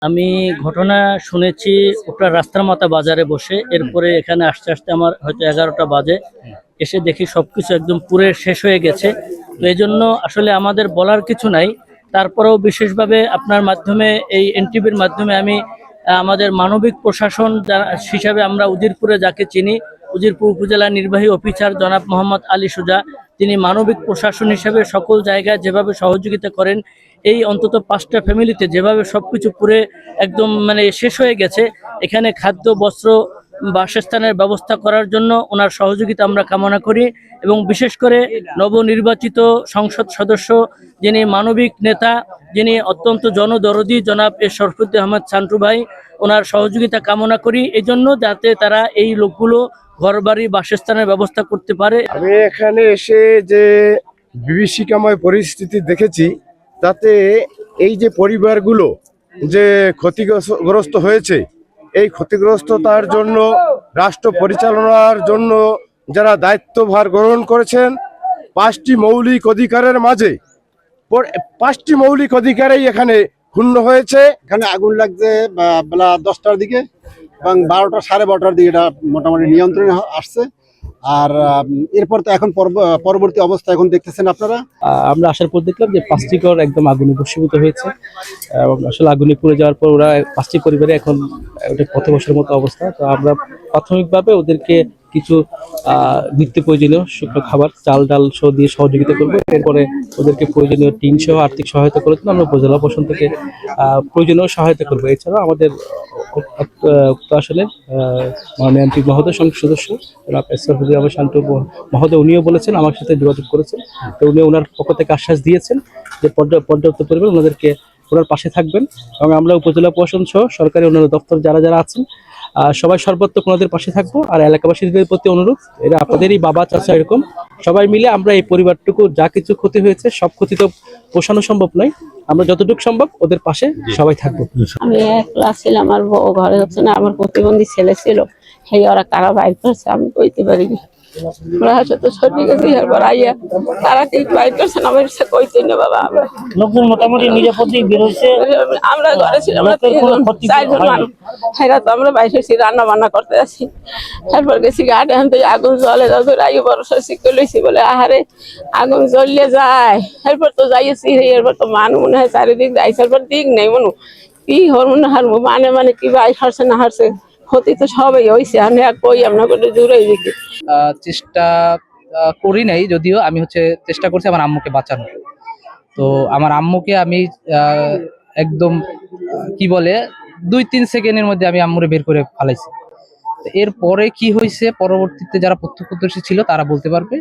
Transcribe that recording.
আমি ঘটনা শুনেছি ওটা রাস্তার মাথা বাজারে বসে, এরপরে এখানে আসতে আসতে আমার হয়তো 11টা বাজে। এসে দেখি সবকিছু একদম পুরে শেষ হয়ে গেছে। তো এই জন্য আসলে আমাদের বলার কিছু নাই। তারপরেও বিশেষভাবে আপনার মাধ্যমে, এই এনটিভির মাধ্যমে আমি আমাদের মানবিক প্রশাসন হিসাবে আমরা উজিরপুরে যাকে চিনি, উজিরপুর উপজেলা নির্বাহী অফিসার জনাব মোহাম্মদ আলী সুজা, তিনি মানবিক প্রশাসন হিসেবে সকল জায়গায় যেভাবে সহযোগিতা করেন, এই অন্তত 5টা ফ্যামিলিতে যেভাবে সবকিছু পুরে একদম মানে শেষ হয়ে গেছে, এখানে খাদ্য, বস্ত্র, বাসস্থানের ব্যবস্থা করার জন্য ওনার সহযোগিতা আমরা কামনা করি। এবং বিশেষ করে নবনির্বাচিত সংসদ সদস্য, যিনি মানবিক নেতা, যিনি অত্যন্ত জনদরদী, জনাব শরফুদ্দি আহমদ সান্টু ভাই, ওনার সহযোগিতা কামনা করি এই জন্য, যাতে তারা এই লোকগুলো ঘরবাড়ি, বাসস্থানের ব্যবস্থা করতে পারে। আমি এখানে এসে যে বিভীষিকাময় পরিস্থিতি দেখেছি, তাতে এই যে পরিবারগুলো যে ক্ষতিগ্রস্ত হয়েছে, এই ক্ষতিগ্রস্ততার জন্য রাষ্ট্র পরিচালনার জন্য যারা দায়িত্বভার গ্রহণ করেছেন, 5টি মৌলিক অধিকারের মাঝে 5টি মৌলিক অধিকারেই এখানে ক্ষুণ্ণ হয়েছে। এখানে আগুন লাগছে বেলা 10টার দিকে এবং 12টা, 12:30টার দিকে এটা মোটামুটি নিয়ন্ত্রণে আসছে। আর এরপর তো এখন পরবর্তী অবস্থা এখন দেখতেছেন আপনারা। আমরা আসার পর দেখলাম যে 5টি ঘর একদম আগুনে ভস্মীভূত হয়েছে এবং আসলে আগুনে পুড়ে যাওয়ার পর ওরা 5টি পরিবারে এখন ওটা পথে বসার মতো অবস্থা। তো আমরা প্রাথমিকভাবে ওদেরকে কিছু নিত্য প্রয়োজনীয় শুকনো খাবার, চাল ডাল সহ দিয়ে সহযোগিতা করবো। এরপরে ওদেরকে প্রয়োজনীয় টিন সহ আর্থিক সহায়তা করার জন্য আমরা উপজেলা প্রশাসন থেকে প্রয়োজনীয় সহায়তা করবো। এছাড়াও আমাদের আসলে মাননীয় এমপি মহোদয়, সংসদ সদস্য শরফুদ্দি আহমদ সান্টু মহোদয়, উনিও বলেছেন, আমার সাথে যোগাযোগ করেছেন। তো উনি ওনার পক্ষ থেকে আশ্বাস দিয়েছেন যে পর্যাপ্ত পরিমাণ ওনাদেরকে ওনার পাশে থাকবেন। এবং আমরা উপজেলা প্রশাসন সহ সরকারি অন্যান্য দপ্তর যারা আছেন সবাই সর্বাত্মক ওনাদের পাশে থাকবো। আর এলাকাবাসীদের প্রতি অনুরোধ, এরা আপনাদেরই বাবা, চাচা, এরকম সবাই মিলে আমরা এই পরিবারটুকু যা কিছু ক্ষতি হয়েছে, সব ক্ষতি তো পোষানো সম্ভব নয়, আমরা যতটুকু সম্ভব ওদের পাশে সবাই থাকবো। আমি একলা ছিলাম, আমার বউ ঘরে হচ্ছে না, আমার প্রতিবন্ধী ছেলে ছিল, সেই ওরা কারা বাইর করছে আমি কইতে পারিনি। মোটামুটি নিরাপদে বের হয়েছে। আমরা ঘরে ছিলাম, আমরা বাইরে রান্না বান্না করতে আসি। তারপর গেছি গাড়ি আনতে, আগুন জ্বলে আগে বড় শিখে লইছি বলে আহারে আগুন জ্বললে যায়। এরপর তো যাইছি, এরপর তো মান মনে হয় চারিদিক যাইছে, এরপর দিক নেই মনু কি হর মনে হারবো, মানে কি বাইক হারছে না হারছে, ক্ষতি তো সবাই হয়েছে। আমি কই আমরা করে দূরেই দেখি চেষ্টা করি নাই, যদিও আমি চেষ্টা করছি আমার আম্মুকে বাঁচানো। তো আমার আম্মুকে আমি একদম কি বলে 2-3 সেকেন্ডের মধ্যে আমি আম্মুরে বের করে ফেলাইছি। এরপরে কি হয়েছে পরবর্তীতে যারা প্রত্যক্ষদর্শী ছিল তারা বলতে পারবে।